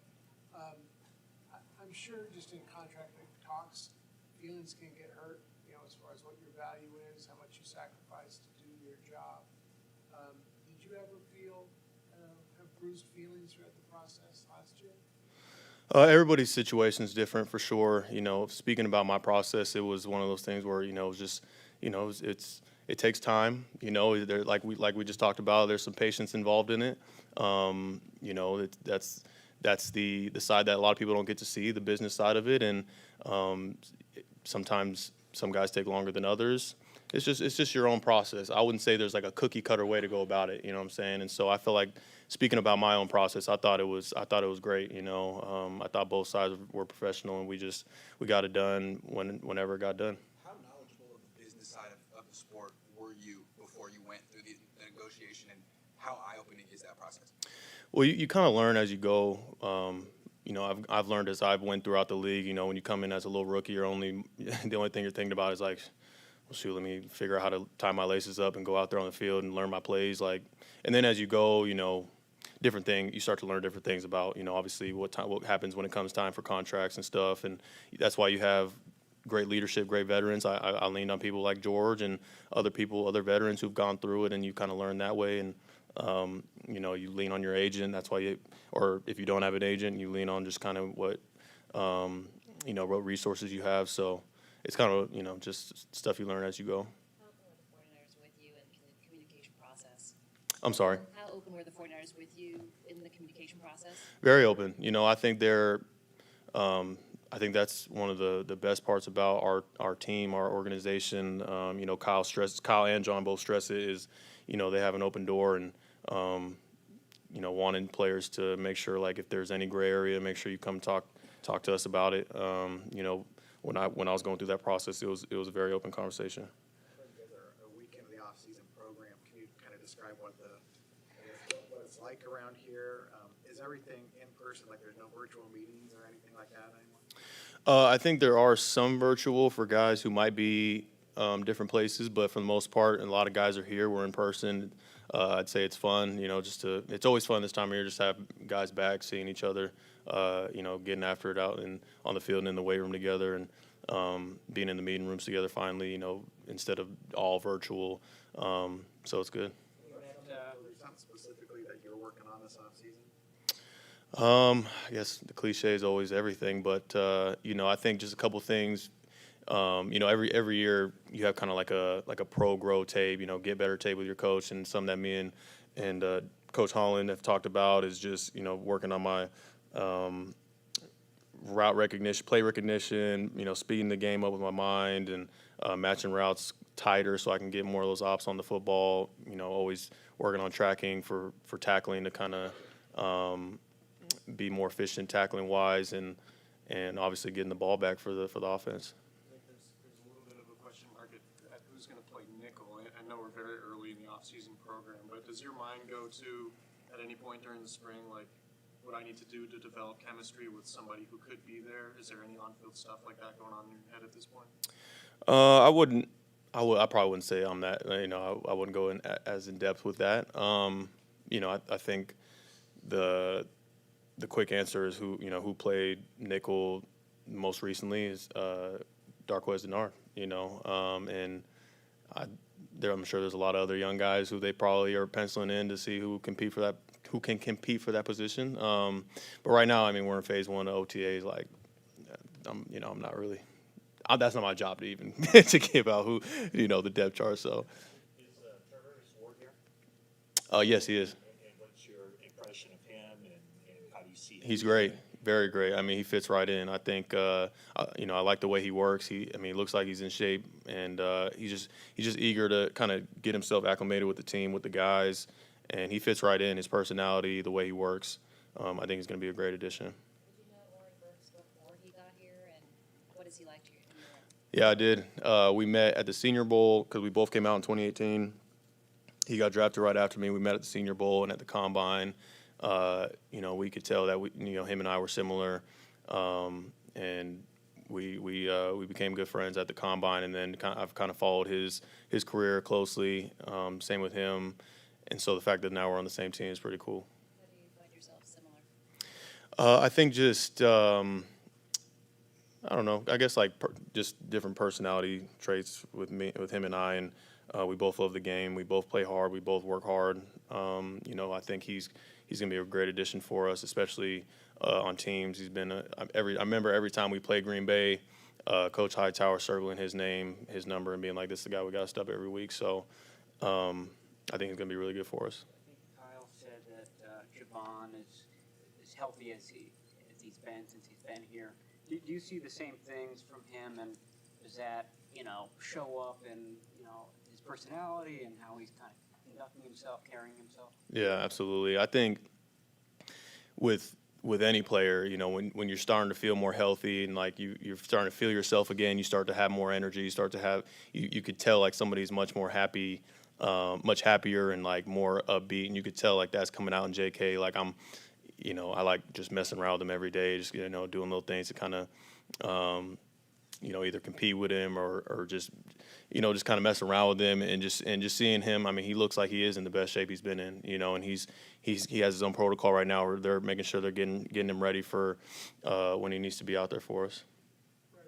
I'm sure just in contract talks, feelings can get hurt, as far as what your value is, how much you sacrifice to do your job. Did you ever have bruised feelings throughout the process last year? Everybody's situation is different for sure. Speaking about my process, it was one of those things where it was just it takes time. There, like we just talked about, there's some patience involved in it. That's the side that a lot of people don't get to see, the business side of it, and sometimes some guys take longer than others. It's just your own process. I wouldn't say there's like a cookie cutter way to go about it. You know what I'm saying? And so I feel like speaking about my own process, I thought it was great. I thought both sides were professional, and we got it done whenever it got done. How knowledgeable of the business side of the sport were you before you went through the negotiation, and how eye-opening is that process? Well, you kind of learn as you go. I've learned as I've went throughout the league. When you come in as a little rookie, the only thing you're thinking about is like, well, shoot, let me figure out how to tie my laces up and go out there on the field and learn my plays. And then as you go, different thing. You start to learn different things about, obviously what happens when it comes time for contracts and stuff. And that's why you have great leadership, great veterans. I leaned on people like George and other veterans who've gone through it, and you kind of learn that way. And you lean on your agent. That's why or if you don't have an agent, you lean on just kind of what resources you have. So it's kind of, just stuff you learn as you go. How open were the 49ers with you in the communication process? I'm sorry? How open were the 49ers with you in the communication process? Very open. I think I think that's one of the best parts about our team, our organization. Kyle and John both stress it is, they have an open door, and wanting players to make sure, like, if there's any gray area, make sure you come talk to us about it. When I was going through that process, it was a very open conversation. You guys are a week into the off-season program. Can you kind of describe what it's like around here? Is everything in person? Like, there's no virtual meetings or anything like that anymore? I think there are some virtual for guys who might be different places, but for the most part, and a lot of guys are here. We're in person. I'd say it's fun. It's always fun this time of year just to have guys back, seeing each other. Getting after it out on the field and in the weight room together, and being in the meeting rooms together finally, instead of all virtual. So it's good. Something specifically that you're working working on this offseason? I guess the cliche is always everything, but I think just a couple things. Every year you have kind of like a pro grow tape. Get better tape with your coach, and something that me and Coach Holland have talked about is just working on my route recognition, play recognition. Speeding the game up with my mind and matching routes tighter so I can get more of those ops on the football. Always working on tracking for tackling to kind of be more efficient tackling wise and obviously getting the ball back for the offense. I think there's a little bit of a question mark at who's going to play nickel. I know we're very early in the offseason program, but does your mind go to, at any point during the spring, like, what I need to do to develop chemistry with somebody who could be there? Is there any on-field stuff like that going on in your head at this point? I wouldn't. I probably wouldn't say I'm that. I wouldn't go in as in depth with that. I think the quick answer is who played nickel most recently is Darquez Denard. And I'm sure there's a lot of other young guys who they probably are penciling in to see who can compete for that position. But right now, we're in phase one of OTAs. Like, I'm not really. That's not my job to even to give out who the depth chart. So. Is Trevor Ward here? Yes, he is. And what's your impression of him, and how do you see him? He's great, very great. He fits right in. I think I like the way he works. He looks like he's in shape, and he's just eager to kind of get himself acclimated with the team, with the guys, and he fits right in. His personality, the way he works, I think he's going to be a great addition. Did you know Oren Burks before he got here, and what is he like to you? Yeah, I did. We met at the Senior Bowl because we both came out in 2018. He got drafted right after me. We met at the Senior Bowl and at the Combine. We could tell that him and I were similar, and we became good friends at the Combine. And then I've kind of followed his career closely. Same with him, and so the fact that now we're on the same team is pretty cool. How do you find yourself similar? I think just I don't know. I guess just different personality traits with him and I, and we both love the game. We both play hard. We both work hard. I think he's going to be a great addition for us, especially on teams. He's been I remember every time we played Green Bay, Coach Hightower circling his name, his number, and being like, "This is the guy we got to stop every week." So I think he's going to be really good for us. I think Kyle said that Javon is as healthy as he's been since he's been here. Do you see the same things from him, and does that show up in his personality and how he's kind of conducting himself, carrying himself? Yeah, absolutely. I think with any player, when you're starting to feel more healthy and you're starting to feel yourself again, you start to have more energy. You start to have you could tell somebody's much more happy, much happier and more upbeat, and you could tell that's coming out in JK. I like just messing around with him every day, just doing little things to kind of either compete with him or just just kind of mess around with him and just seeing him. He looks like he is in the best shape he's been in, and he has his own protocol right now where they're making sure they're getting him ready for when he needs to be out there for us. Right,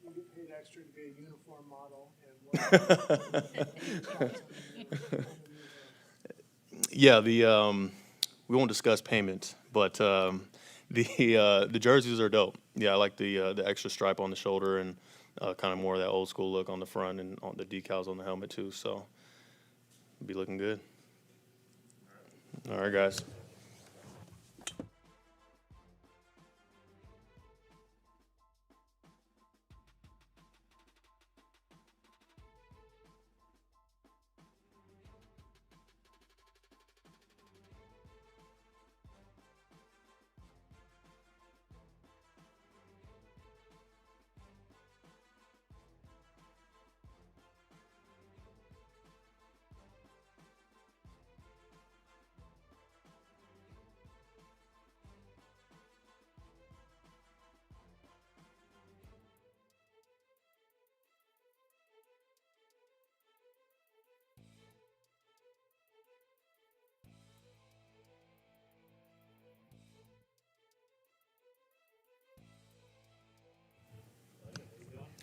you get paid extra to be a uniform model, and Yeah, we won't discuss payments, but the jerseys are dope. Yeah, I like the extra stripe on the shoulder and kind of more of that old school look on the front and on the decals on the helmet too. So it'll be looking good. All right, guys.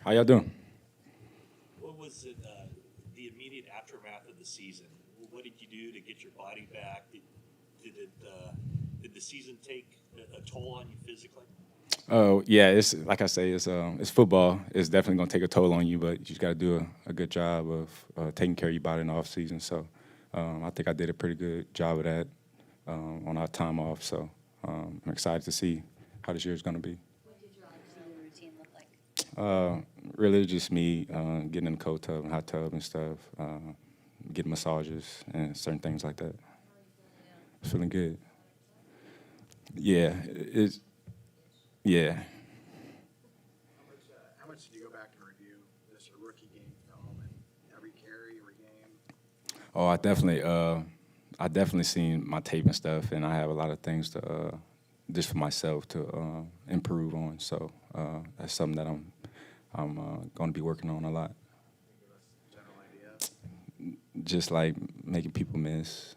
How y'all doing? What was it, the immediate aftermath of the season? What did you do to get your body back? did the season take a toll on you physically? Oh yeah, it's like I say, it's football. It's definitely gonna take a toll on you, but you just got to do a good job of taking care of your body in the off season. So I think I did a pretty good job of that on our time off. So I'm excited to see how this year is gonna be. What did your off-season routine look like? Really, just me getting in the cold tub and hot tub and stuff, getting massages and certain things like that. Feeling good. Yeah, it's yeah. How much did you go back and review this rookie game film and every carry, every game? Oh, I definitely seen my tape and stuff, and I have a lot of things to just for myself to improve on. So that's something that I'm going to be working on a lot. General idea. Just like making people miss,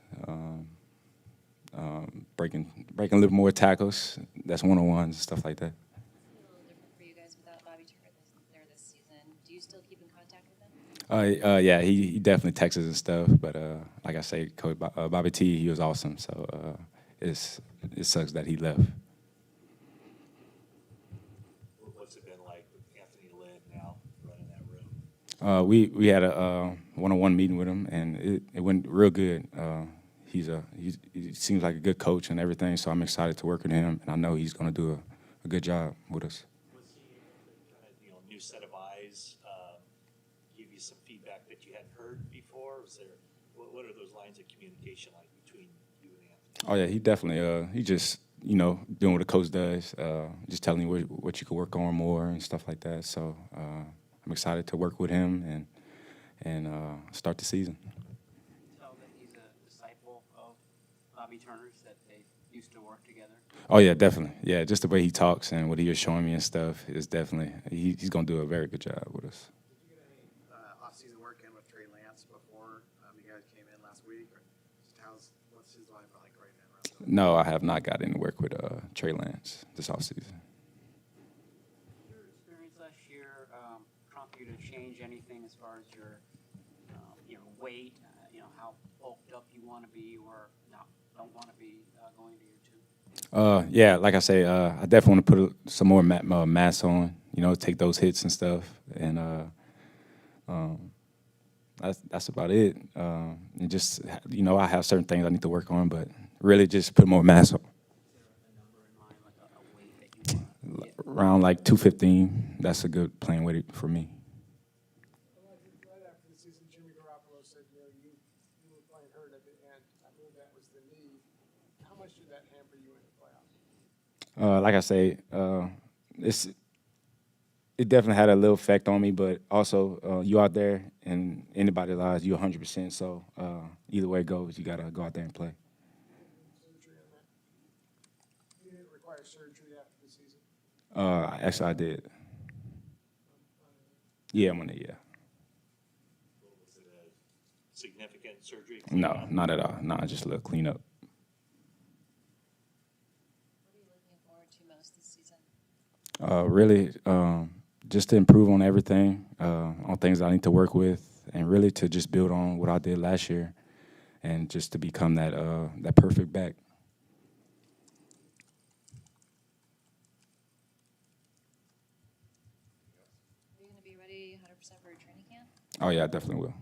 breaking a little more tackles. That's one-on-ones, stuff like that. It's a little different for you guys without Bobby Turner there this season. Do you still keep in contact with him? Yeah, he definitely texts and stuff, but like I say, Coach Bobby T, he was awesome. So it sucks that he left. What's it been like with Anthony Lynn now running that room? We had a one-on-one meeting with him, and it went real good. He seems like a good coach and everything, so I'm excited to work with him, and I know he's going to do a good job with us. Was he kind of, new set of eyes, give you some feedback that you hadn't heard before? Was there, what are those lines of communication like between you and Anthony? Oh yeah, he definitely. He just doing what a coach does, just telling you what you could work on more and stuff like that. So I'm excited to work with him and start the season. Tell that he's a disciple of Bobby Turner's, that they used to work together. Oh yeah, definitely. Yeah, just the way he talks and what he was showing me and stuff is definitely he's gonna do a very good job with us. Did you get any off-season work in with Trey Lance before you guys came in last week? Or just what's his life like right now? No, I have not got any work with Trey Lance this offseason. Your experience last year prompt you to change anything as far as your weight, how bulked up you want to be or don't want to be going into year 2? Yeah, like I say, I definitely want to put some more mass on, take those hits and stuff, and that's about it. And just I have certain things I need to work on, but really just put more mass on. Is there a number in mind, like a weight that you want to get? Around like 215, that's a good playing weight for me. Right after the season, Jimmy Garoppolo said, you were playing hurt at the end. I believe that was the knee. How much did that hamper you in the playoffs? Like I say, it definitely had a little effect on me, but also you out there and anybody's lives, you 100%. So either way it goes, you got to go out there and play. Surgery on that. You didn't require surgery after the season? Actually, I did. Yeah, I'm on it, yeah. Was it a significant surgery? No, not at all. No, just a little cleanup. What are you looking forward to most this season? Really, just to improve on everything, on things I need to work with, and really to just build on what I did last year, and just to become that perfect back. Are you going to be ready 100% for training camp? Oh yeah, I definitely will.